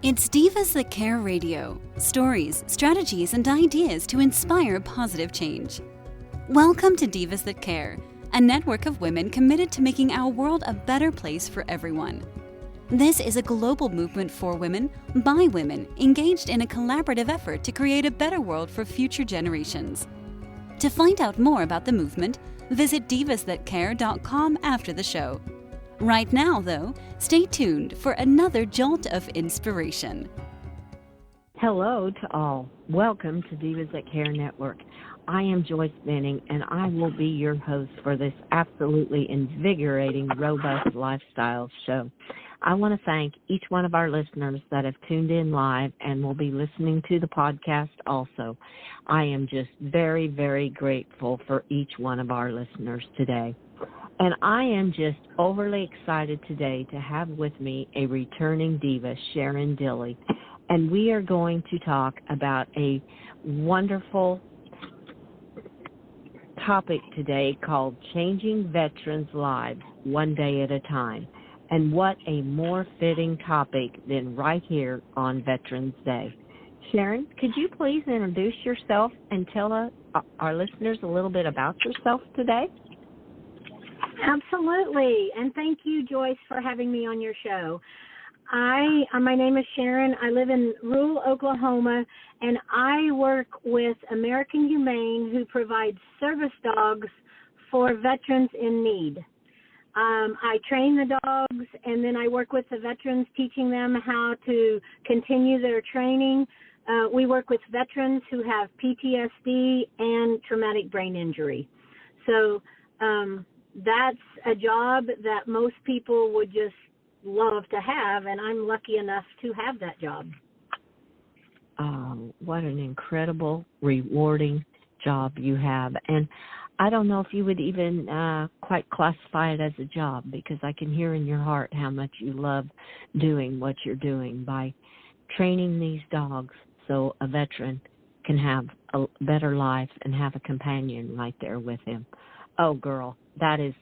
It's Divas That Care Radio. Stories, strategies, and ideas to inspire positive change. Welcome to Divas That Care, a network of women committed to making our world a better place for everyone. This is a global movement for women, by women, engaged in a collaborative effort to create a better world for future generations. To find out more about the movement, visit divasthatcare.com after the show. Right now, though, stay tuned for another jolt of inspiration. Hello to all. Welcome to Divas That Care Network. I am Joyce Benning, and I will be your host for this absolutely invigorating, robust lifestyle show. I want to thank each one of our listeners that have tuned in live and will be listening to the podcast also. I am just very, very grateful for each one of our listeners today. And I am just overly excited today to have with me a returning diva, Sharon Dilley. And we are going to talk about a wonderful topic today called Changing Veterans' Lives One Day at a Time. And what a more fitting topic than right here on Veterans Day. Sharon, could you please introduce yourself and tell our listeners a little bit about yourself today? Absolutely, and thank you, Joyce, for having me on your show. My name is Sharon. I live in rural Oklahoma, and I work with American Humane, who provides service dogs for veterans in need. I train the dogs, and then I work with the veterans, teaching them how to continue their training. We work with veterans who have PTSD and traumatic brain injury. So that's a job that most people would just love to have, and I'm lucky enough to have that job. What an incredible, rewarding job you have. And I don't know if you would even quite classify it as a job, because I can hear in your heart how much you love doing what you're doing by training these dogs so a veteran can have a better life and have a companion right there with him. Oh, girl, that is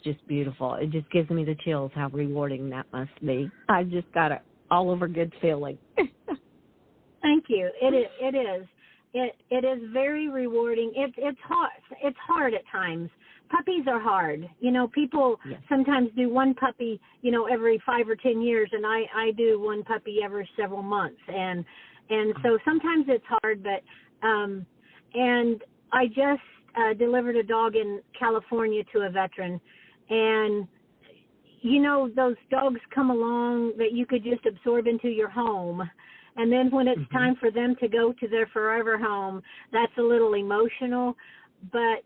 just beautiful. It just gives me the chills how rewarding that must be. I've just got an all-over good feeling. Thank you. It is. It is very rewarding. It's hard. It's hard at times. Puppies are hard. You know, people sometimes do one puppy, every 5 or 10 years, and I do one puppy every several months. And so sometimes it's hard, but and I just delivered a dog in California to a veteran, and those dogs come along that you could just absorb into your home, and then when it's time for them to go to their forever home, that's a little emotional. But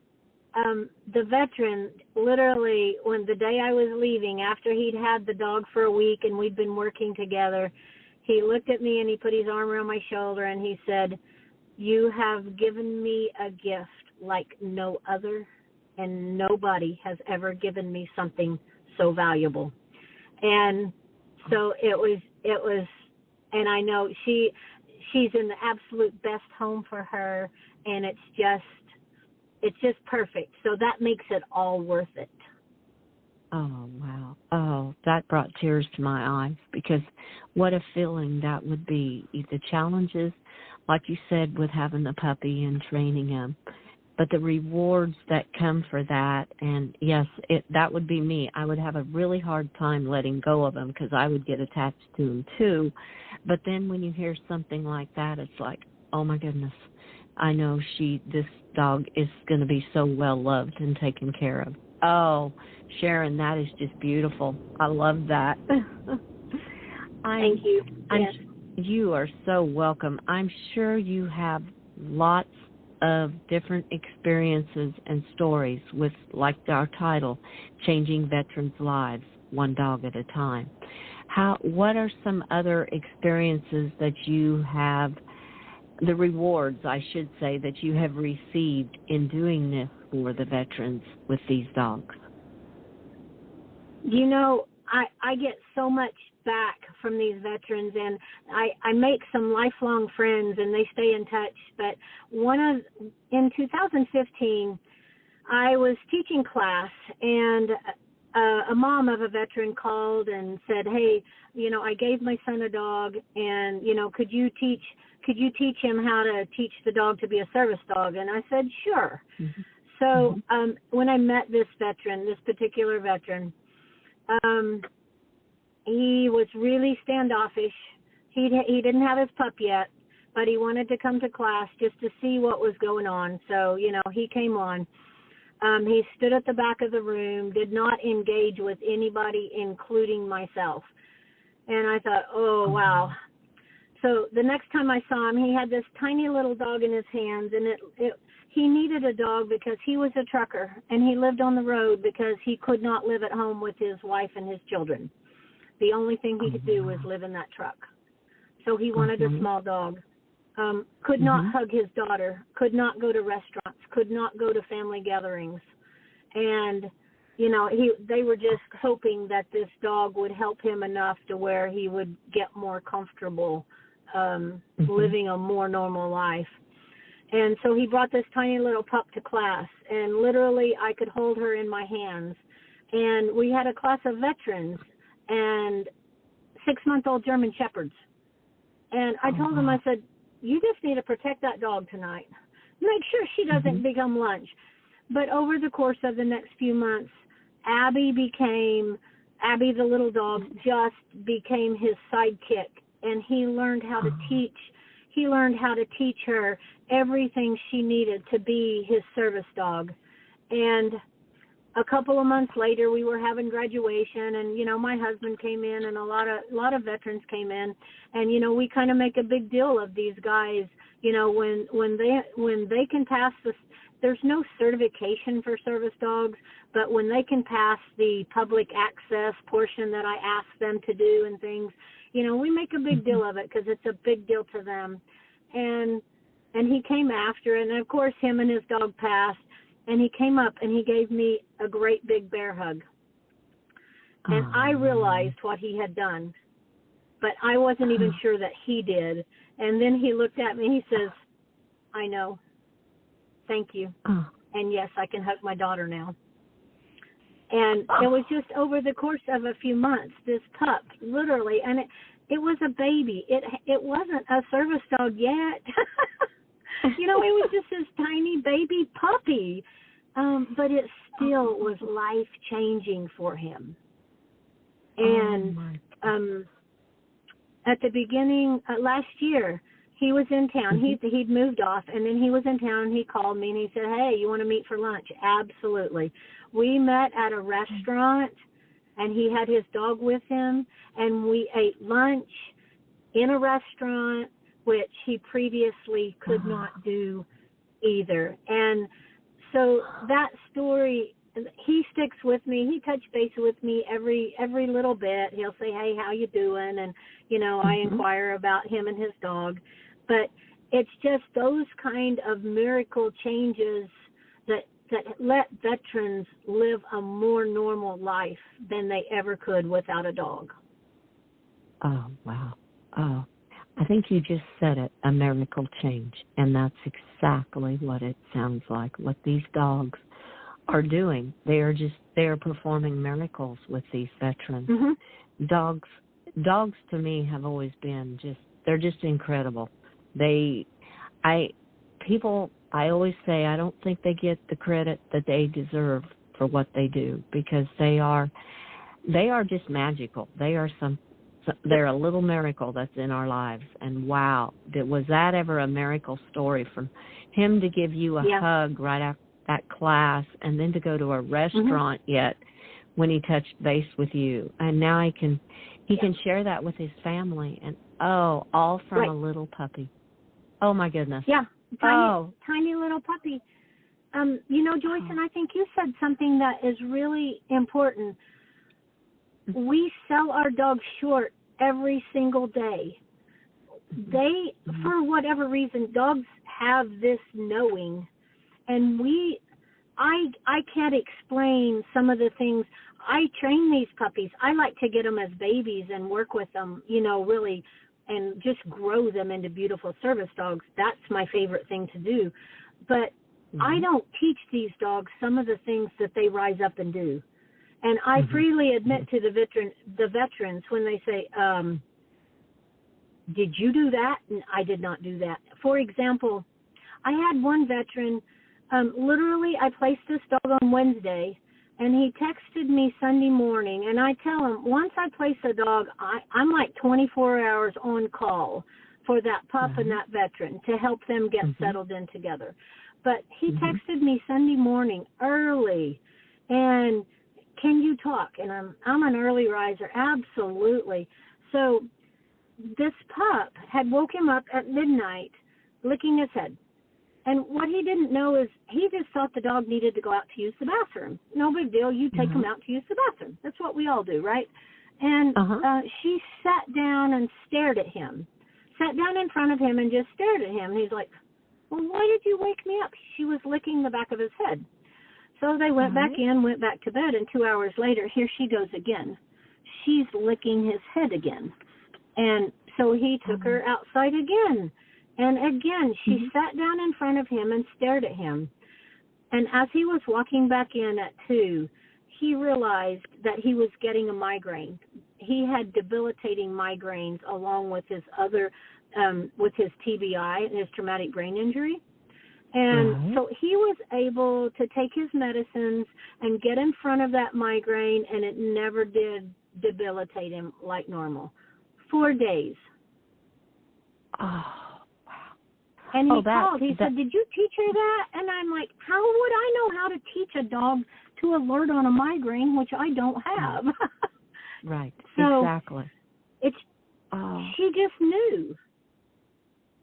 the veteran, literally, when the day I was leaving, after he'd had the dog for a week and we'd been working together, he looked at me and he put his arm around my shoulder and he said, "You have given me a gift like no other, and nobody has ever given me something so valuable." And so it was, and I know she's in the absolute best home for her, and it's just perfect. So that makes it all worth it. Oh, wow. Oh, that brought tears to my eyes, because what a feeling that would be. The challenges, like you said, with having the puppy and training him, but the rewards that come for that, and yes, that would be me. I would have a really hard time letting go of him because I would get attached to him too. But then when you hear something like that, it's like, oh my goodness, I know this dog is going to be so well loved and taken care of. Oh, Sharon, that is just beautiful. I love that. Thank you. Yes. You are so welcome. I'm sure you have lots of different experiences and stories with, like our title, Changing Veterans' Lives One Dog at a Time. What are some other experiences that you have, the rewards, I should say, that you have received in doing this for the veterans with these dogs? I get so much back from these veterans, and I make some lifelong friends, and they stay in touch. But in 2015, I was teaching class, and a mom of a veteran called and said, hey, I gave my son a dog, and, could you teach him how to teach the dog to be a service dog? And I said, sure. Mm-hmm. So when I met this particular veteran, he was really standoffish. He didn't have his pup yet, but he wanted to come to class just to see what was going on. So, he came on. He stood at the back of the room, did not engage with anybody, including myself. And I thought, oh, wow. So the next time I saw him, he had this tiny little dog in his hands, and he needed a dog because he was a trucker, and he lived on the road because he could not live at home with his wife and his children. The only thing he could do was live in that truck. So he wanted a small dog. Could not hug his daughter, could not go to restaurants, could not go to family gatherings. And, they were just hoping that this dog would help him enough to where he would get more comfortable living a more normal life. And so he brought this tiny little pup to class, and literally I could hold her in my hands. And we had a class of veterans and 6-month-old German Shepherds. And I told them, I said, you just need to protect that dog tonight. Make sure she doesn't become lunch. But over the course of the next few months, Abby, the little dog, just became his sidekick. And he learned how to teach. He learned how to teach her everything she needed to be his service dog. And a couple of months later, we were having graduation, and my husband came in, and a lot of veterans came in, and we kind of make a big deal of these guys. When they can pass this, there's no certification for service dogs, but when they can pass the public access portion that I ask them to do and things, we make a big deal of it because it's a big deal to them. And he came after, and of course him and his dog passed. And he came up and he gave me a great big bear hug. And I realized what he had done, but I wasn't even sure that he did. And then he looked at me and he says, I know. Thank you. And yes, I can hug my daughter now. And it was just over the course of a few months, this pup, literally, and it was a baby. It wasn't a service dog yet. It was just this tiny baby puppy, but it still was life-changing for him. And at the beginning, last year, he was in town. He'd moved off, and then he was in town, and he called me, and he said, hey, you want to meet for lunch? Absolutely. We met at a restaurant, and he had his dog with him, and we ate lunch in a restaurant, which he previously could not do either. And so that story, he sticks with me. He touches base with me every little bit. He'll say, hey, how you doing? And, I inquire about him and his dog. But it's just those kind of miracle changes that let veterans live a more normal life than they ever could without a dog. Oh, wow. Oh. I think you just said it, a miracle change, and that's exactly what it sounds like, what these dogs are doing. They are performing miracles with these veterans. Dogs to me have always been they're just incredible. I always say I don't think they get the credit that they deserve for what they do, because they are just magical. They're a little miracle that's in our lives. And wow, was that ever a miracle story, from him to give you a hug right after that class, and then to go to a restaurant yet when he touched base with you. And now he can share that with his family, and all from a little puppy. Oh my goodness. Yeah. Tiny little puppy. Joyce, and I think you said something that is really important. We sell our dogs short every single day. They, for whatever reason, dogs have this knowing, and I can't explain some of the things. I train these puppies. I like to get them as babies and work with them, really, and just grow them into beautiful service dogs. That's my favorite thing to do. But I don't teach these dogs some of the things that they rise up and do. And I freely admit to the veterans when they say, did you do that? And I did not do that. For example, I had one veteran, literally I placed this dog on Wednesday, and he texted me Sunday morning, and I tell him, once I place a dog, I'm like 24 hours on call for that pup and that veteran to help them get settled in together. But he texted me Sunday morning early, and can you talk? And I'm an early riser, absolutely. So this pup had woke him up at midnight, licking his head. And what he didn't know is he just thought the dog needed to go out to use the bathroom. No big deal. You take him out to use the bathroom. That's what we all do, right? And she sat down and stared at him, sat down in front of him and just stared at him. And he's like, well, why did you wake me up? She was licking the back of his head. So they went back in, went back to bed, and 2 hours later, here she goes again. She's licking his head again. And so he took her outside again. And again, she sat down in front of him and stared at him. And as he was walking back in at 2, he realized that he was getting a migraine. He had debilitating migraines along with his other, with his TBI, his traumatic brain injury. And so he was able to take his medicines and get in front of that migraine, and it never did debilitate him like normal. 4 days. Oh. And he called. He said, did you teach her that? And I'm like, how would I know how to teach a dog to alert on a migraine, which I don't have? Right. So exactly. She just knew.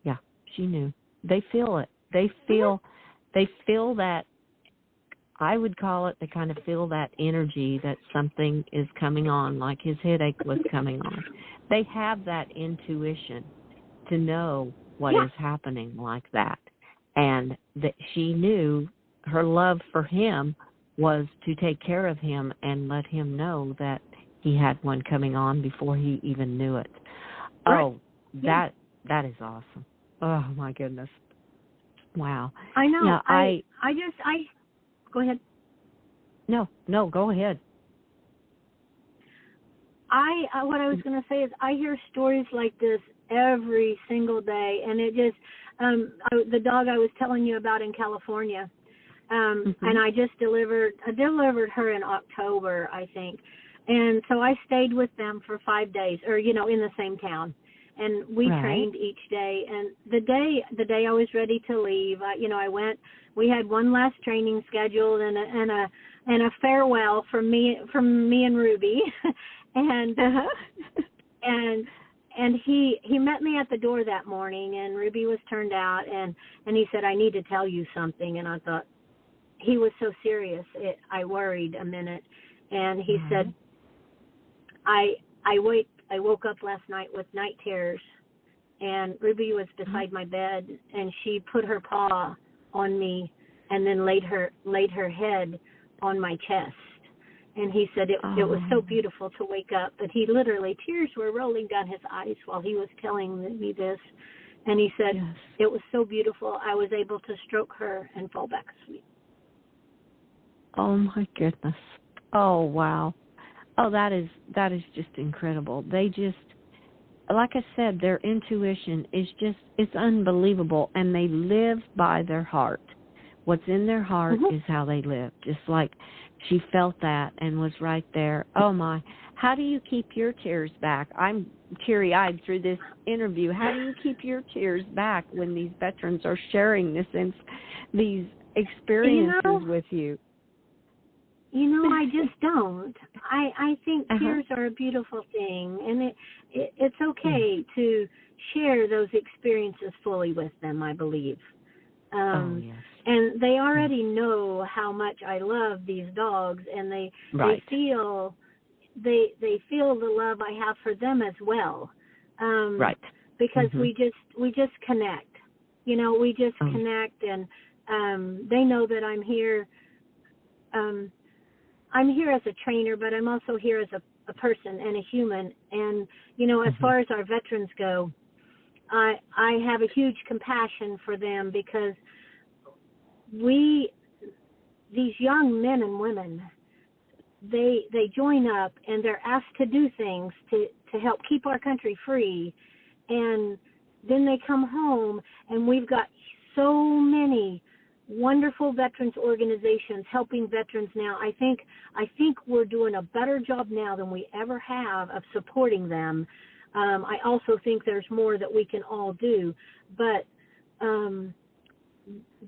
Yeah, she knew. They feel it. They feel that, I would call it, they kind of feel that energy that something is coming on, like his headache was coming on. They have that intuition to know what is happening like that. And that she knew her love for him was to take care of him and let him know that he had one coming on before he even knew it. Right. Oh, that is awesome. Oh, my goodness. Wow. I know. Yeah, I go ahead. No, go ahead. What I was going to say is I hear stories like this every single day, and it just the dog I was telling you about in California, and I delivered her in October, I think, and so I stayed with them for 5 days, or in the same town, and we trained each day. And the day I was ready to leave, I went. We had one last training scheduled and a farewell from me and Ruby, and and he met me at the door that morning, and Ruby was turned out, and he said, I need to tell you something. And I thought, he was so serious. I worried a minute, and he said, I woke up last night with night terrors, and Ruby was beside my bed, and she put her paw on me and then laid her head on my chest. And he said it was so beautiful to wake up, but he literally, tears were rolling down his eyes while he was telling me this. And he said, it was so beautiful, I was able to stroke her and fall back asleep. Oh, my goodness. Oh, wow. Oh, that is just incredible. They just, like I said, their intuition is it's unbelievable, and they live by their heart. What's in their heart is how they live, just like she felt that and was right there. Oh, my. How do you keep your tears back? I'm teary-eyed through this interview. How do you keep your tears back when these veterans are sharing these experiences with you? I just don't. I think tears are a beautiful thing, and it's okay to share those experiences fully with them, I believe. And they already know how much I love these dogs, and they feel the love I have for them as well. Because we just connect. We just connect, and they know that I'm here. I'm here as a trainer, but I'm also here as a person and a human. And, as far as our veterans go, I have a huge compassion for them, because these young men and women, they join up and they're asked to do things to help keep our country free, and then they come home, and we've got so many wonderful veterans organizations helping veterans now. I think we're doing a better job now than we ever have of supporting them. I also think there's more that we can all do, but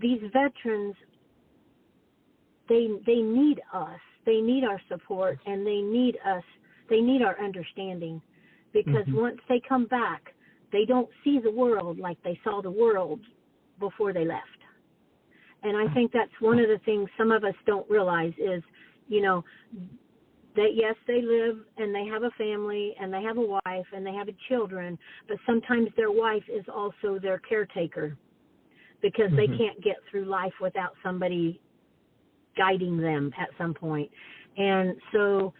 these veterans, they need us. They need our support, and they need us. They need our understanding, because once they come back, they don't see the world like they saw the world before they left. And I think that's one of the things some of us don't realize is, that yes, they live and they have a family and they have a wife and they have children, but sometimes their wife is also their caretaker, because they can't get through life without somebody guiding them at some point. And so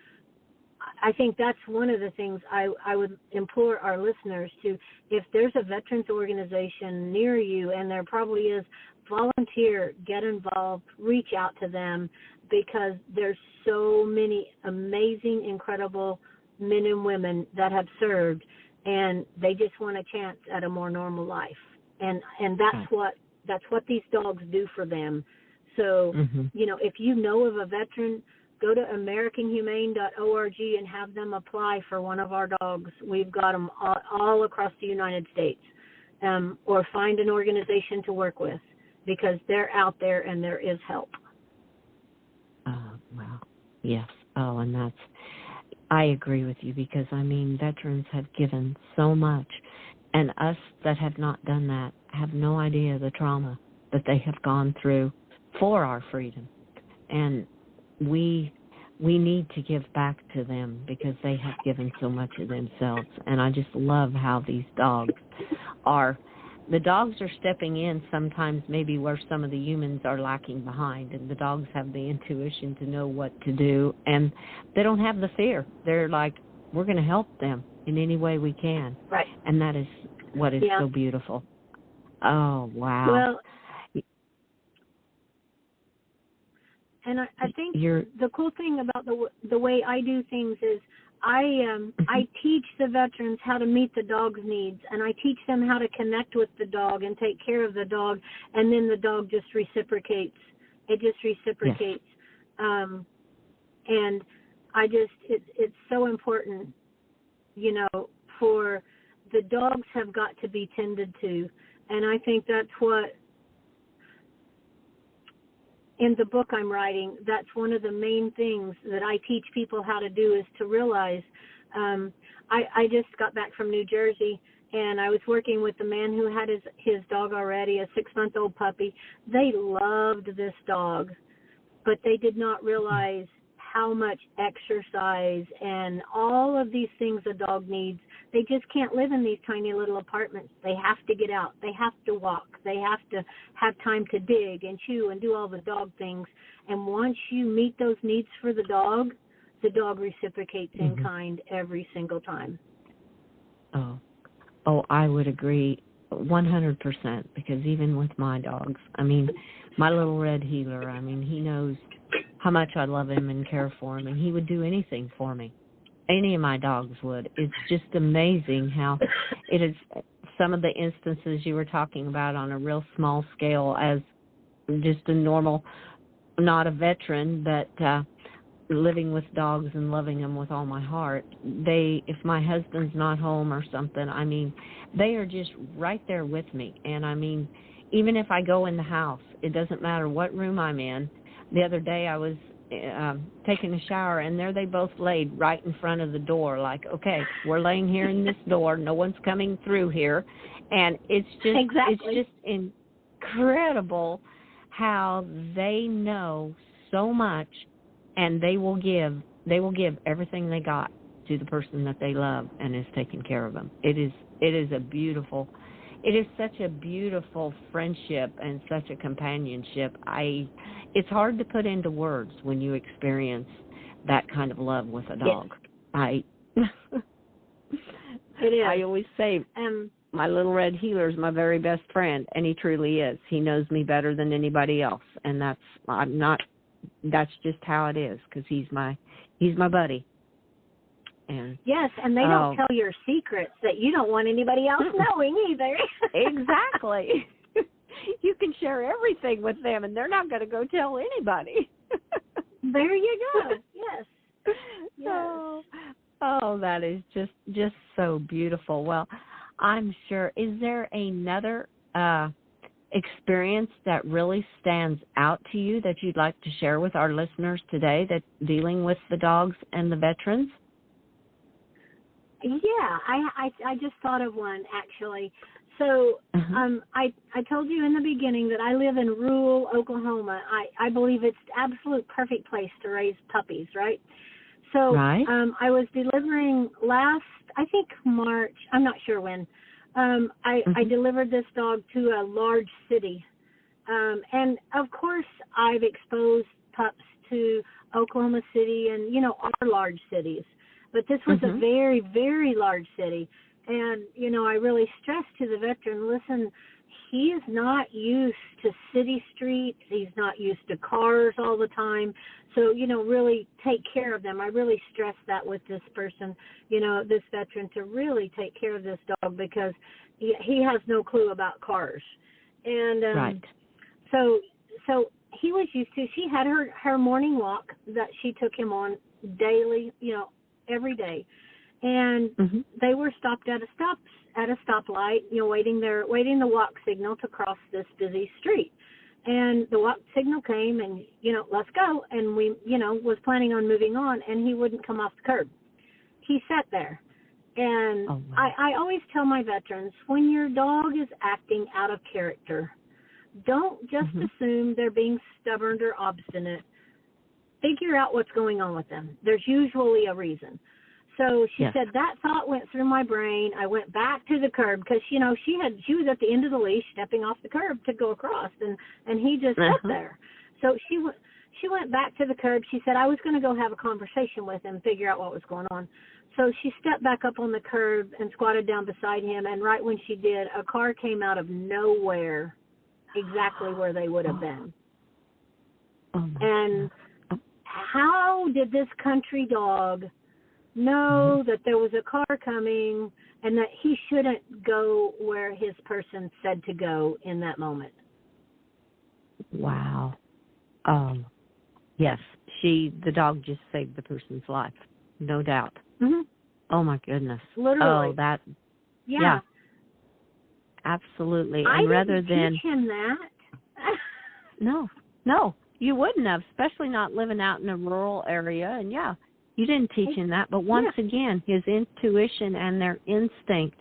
I think that's one of the things I would implore our listeners to, if there's a veterans organization near you, and there probably is, volunteer, get involved, reach out to them, because there's so many amazing, incredible men and women that have served, and they just want a chance at a more normal life. And that's what these dogs do for them. So, if you know of a veteran, go to AmericanHumane.org and have them apply for one of our dogs. We've got them all across the United States, or find an organization to work with, because they're out there and there is help. Wow. Yes. Oh, and I agree with you, because, veterans have given so much, and us that have not done that have no idea the trauma that they have gone through for our freedom. And we need to give back to them, because they have given so much of themselves. And I just love how these dogs are. The dogs are stepping in sometimes maybe where some of the humans are lacking behind, and the dogs have the intuition to know what to do, and they don't have the fear. They're like, we're going to help them in any way we can. Right. And that is what is so beautiful. Oh, wow. Well, and I think the cool thing about the way I do things is I teach the veterans how to meet the dog's needs, and I teach them how to connect with the dog and take care of the dog, and then the dog just reciprocates. It just reciprocates. Yes. And it's so important, for the dogs have got to be tended to, and I think that's what, in the book I'm writing, that's one of the main things that I teach people how to do, is to realize, I just got back from New Jersey, and I was working with the man who had his dog already, a 6-month-old puppy. They loved this dog, but they did not realize how much exercise and all of these things a dog needs. They just can't live in these tiny little apartments. They have to get out. They have to walk. They have to have time to dig and chew and do all the dog things. And once you meet those needs for the dog reciprocates in kind every single time. Oh, I would agree 100%, because even with my dogs, my little red heeler, he knows how much I love him and care for him, and he would do anything for me. Any of my dogs would. It's just amazing how it is. Some of the instances you were talking about on a real small scale, as just a normal, not a veteran, but living with dogs and loving them with all my heart. If my husband's not home or something, they are just right there with me. And even if I go in the house, it doesn't matter what room I'm in. The other day I was taking a shower, and there they both laid right in front of the door, like, okay, we're laying here in this door, no one's coming through here. And it's just incredible how they know so much, and they will give everything they got to the person that they love and is taking care of them. It is such a beautiful friendship and such a companionship. It's hard to put into words when you experience that kind of love with a dog. Yes. It is. I always say my little red heeler is my very best friend, and he truly is. He knows me better than anybody else, and I'm not that's just how it is, because he's my buddy. And yes, and they don't tell your secrets that you don't want anybody else knowing either. Exactly. You can share everything with them, and they're not going to go tell anybody. There you go. Yes. Yes. Oh, that is just so beautiful. Well, I'm sure. Is there another experience that really stands out to you that you'd like to share with our listeners today, that dealing with the dogs and the veterans? Yeah, I just thought of one, actually. So I told you in the beginning that I live in rural Oklahoma. I believe it's the absolute perfect place to raise puppies, right? So I was delivering last, I think March, I'm not sure when. I delivered this dog to a large city. And, of course, I've exposed pups to Oklahoma City and, you know, our large cities. But this was a very, very large city. And, you know, I really stressed to the veteran, listen, he is not used to city streets. He's not used to cars all the time. So, you know, really take care of them. I really stressed that with this person, you know, this veteran, to really take care of this dog, because he has no clue about cars. And so he was used to, she had her morning walk that she took him on daily, you know, every day. And they were stopped at a stoplight, you know, waiting the walk signal to cross this busy street. And the walk signal came, and, you know, let's go. And we, you know, was planning on moving on, and he wouldn't come off the curb. He sat there. And I always tell my veterans, when your dog is acting out of character, don't just assume they're being stubborn or obstinate. Figure out what's going on with them. There's usually a reason. So she said that thought went through my brain. I went back to the curb because, you know, she was at the end of the leash stepping off the curb to go across, and he just sat there. So she went back to the curb. She said I was going to go have a conversation with him, figure out what was going on. So she stepped back up on the curb and squatted down beside him, and right when she did, a car came out of nowhere exactly where they would have been. And how did this country dog know that there was a car coming and that he shouldn't go where his person said to go in that moment? Wow. Yes, the dog just saved the person's life, no doubt. Oh, my goodness. Literally. Oh, that. Yeah. Absolutely. And rather than teach him that. No, you wouldn't have, especially not living out in a rural area. And you didn't teach him that. But once again, his intuition and their instinct,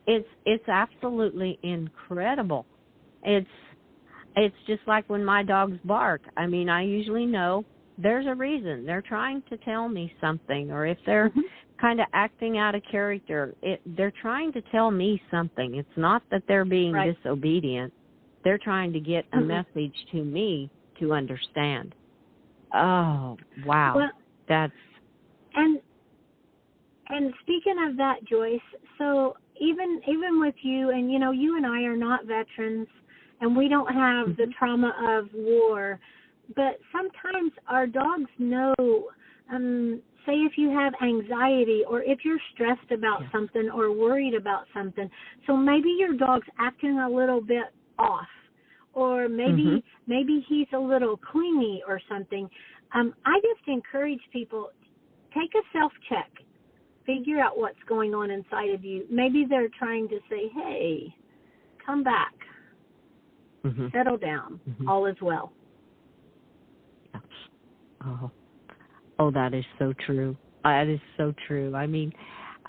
it's absolutely incredible. It's just like when my dogs bark. I mean, I usually know there's a reason. They're trying to tell me something, or if they're kind of acting out of character, they're trying to tell me something. It's not that they're being disobedient. They're trying to get a message to me to understand. Oh, wow. Well, that's... And speaking of that, Joyce, so even with you, and, you know, you and I are not veterans, and we don't have the trauma of war, but sometimes our dogs know, say if you have anxiety or if you're stressed about something or worried about something, so maybe your dog's acting a little bit off, or maybe he's a little clingy or something. I just encourage people, take a self-check. Figure out what's going on inside of you. Maybe they're trying to say, hey, come back. Settle down. All is well. Oh, that is so true. That is so true. I mean,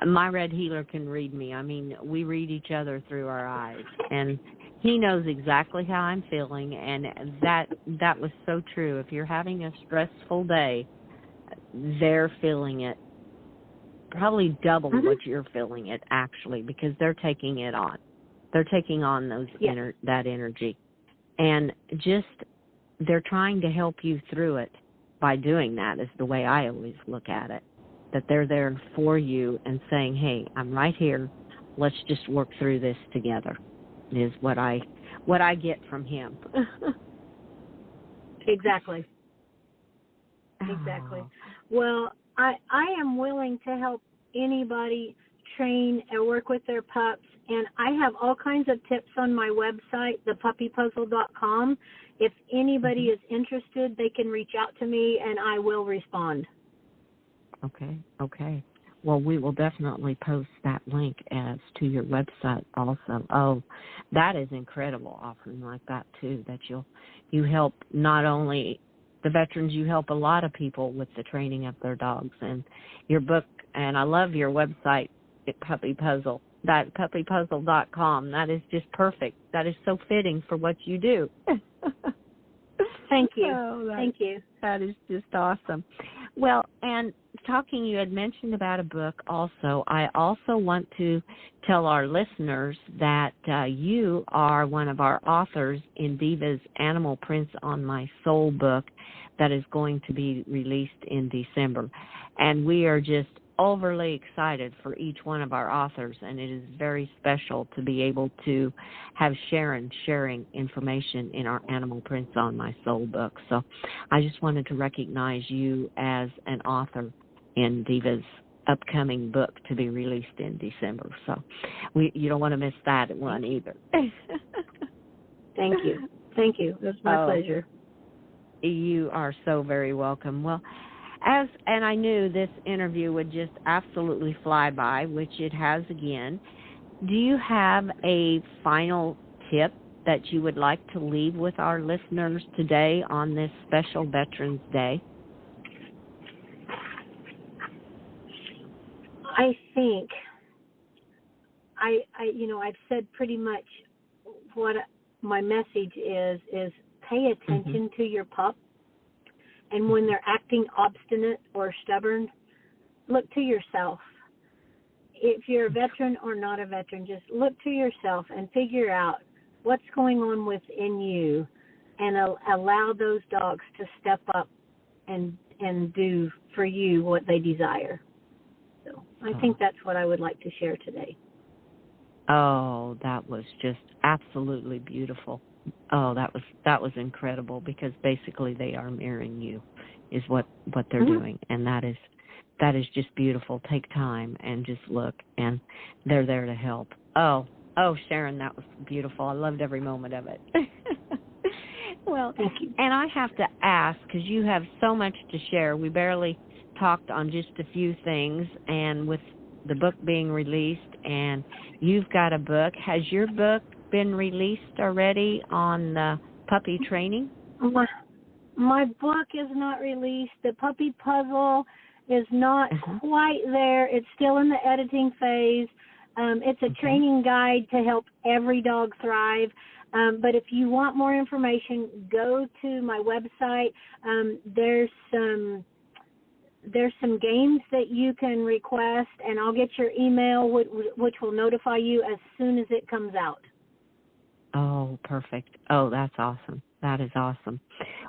my red heeler can read me. I mean, we read each other through our eyes. And he knows exactly how I'm feeling. And that was so true. If you're having a stressful day, they're feeling it. Probably double what you're feeling it, actually, because they're taking it on. They're taking on that energy. And just they're trying to help you through it by doing that, is the way I always look at it. That they're there for you and saying, hey, I'm right here. Let's just work through this together, is what I get from him. Exactly. Exactly. Well, I am willing to help anybody train or work with their pups, and I have all kinds of tips on my website, thepuppypuzzle.com. If anybody is interested, they can reach out to me, and I will respond. Okay. Well, we will definitely post that link as to your website also. Oh, that is incredible, offering like that too, that you help not only the veterans, you help a lot of people with the training of their dogs. And your book, and I love your website, Puppy Puzzle, that puppypuzzle.com. That is just perfect. That is so fitting for what you do. Thank you. Thank you. That is just awesome. Well, and you had mentioned about a book also. I also want to tell our listeners that you are one of our authors in Diva's Animal Prints on My Soul book that is going to be released in December. And we are just overly excited for each one of our authors, and it is very special to be able to have Sharon sharing information in our Animal Prints on My Soul book. So I just wanted to recognize you as an author in Diva's upcoming book to be released in December. So you don't want to miss that one either. Thank you. It's my pleasure. You are so very welcome. Well, and I knew this interview would just absolutely fly by, which it has again. Do you have a final tip that you would like to leave with our listeners today on this special Veterans Day? I think I've said pretty much what my message is pay attention to your pup. And when they're acting obstinate or stubborn, look to yourself. If you're a veteran or not a veteran, just look to yourself and figure out what's going on within you and allow those dogs to step up and do for you what they desire. So I think that's what I would like to share today. Oh, that was just absolutely beautiful. Oh, that was incredible, because basically they are mirroring you is what they're doing, and that is just beautiful. Take time and just look, and they're there to help. Oh, Sharon, that was beautiful. I loved every moment of it. Well, thank you. And I have to ask, because you have so much to share. We barely talked on just a few things, and with the book being released, and you've got a book. Has your book been released already on puppy training? My book is not released. The Puppy Puzzle is not quite there. It's still in the editing phase. It's a training guide to help every dog thrive. But if you want more information, go to my website. There's some games that you can request, and I'll get your email, which will notify you as soon as it comes out. Oh, perfect. Oh, that's awesome. That is awesome.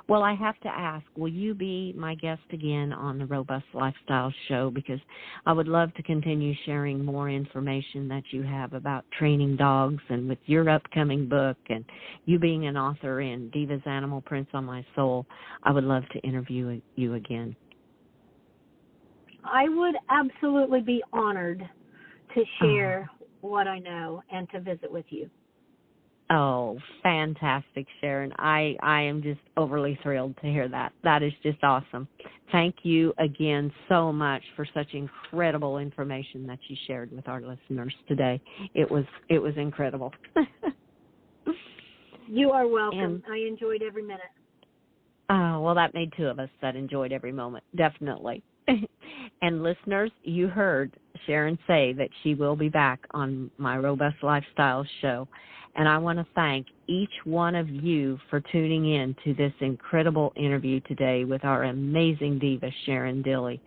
Well, I have to ask, will you be my guest again on the Robust Lifestyle Show? Because I would love to continue sharing more information that you have about training dogs, and with your upcoming book and you being an author in Diva's Animal Prints on My Soul, I would love to interview you again. I would absolutely be honored to share what I know and to visit with you. Oh, fantastic, Sharon. I am just overly thrilled to hear that. That is just awesome. Thank you again so much for such incredible information that you shared with our listeners today. It was incredible. You are welcome. I enjoyed every minute. Oh, well, that made two of us that enjoyed every moment, definitely. And listeners, you heard Sharon say that she will be back on my Robust Lifestyle Show. And I want to thank each one of you for tuning in to this incredible interview today with our amazing diva, Sharon Dilley.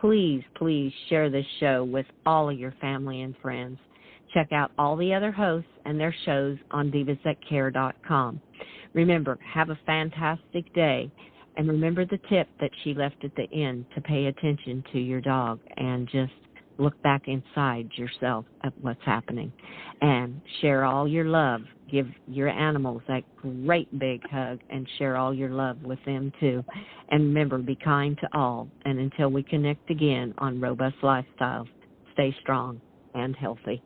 Please, please share this show with all of your family and friends. Check out all the other hosts and their shows on divasthatcare.com. Remember, have a fantastic day. And remember the tip that she left at the end, to pay attention to your dog and just look back inside yourself at what's happening, and share all your love give your animals that great big hug and share all your love with them too. And remember, be kind to all. And until we connect again on Robust Lifestyles, stay strong and healthy.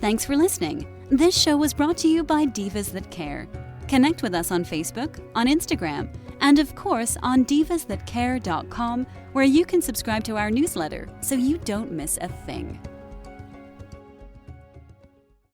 Thanks for listening. This show was brought to you by Divas That Care. Connect with us on Facebook, on Instagram, and of course on divasthatcare.com, where you can subscribe to our newsletter so you don't miss a thing.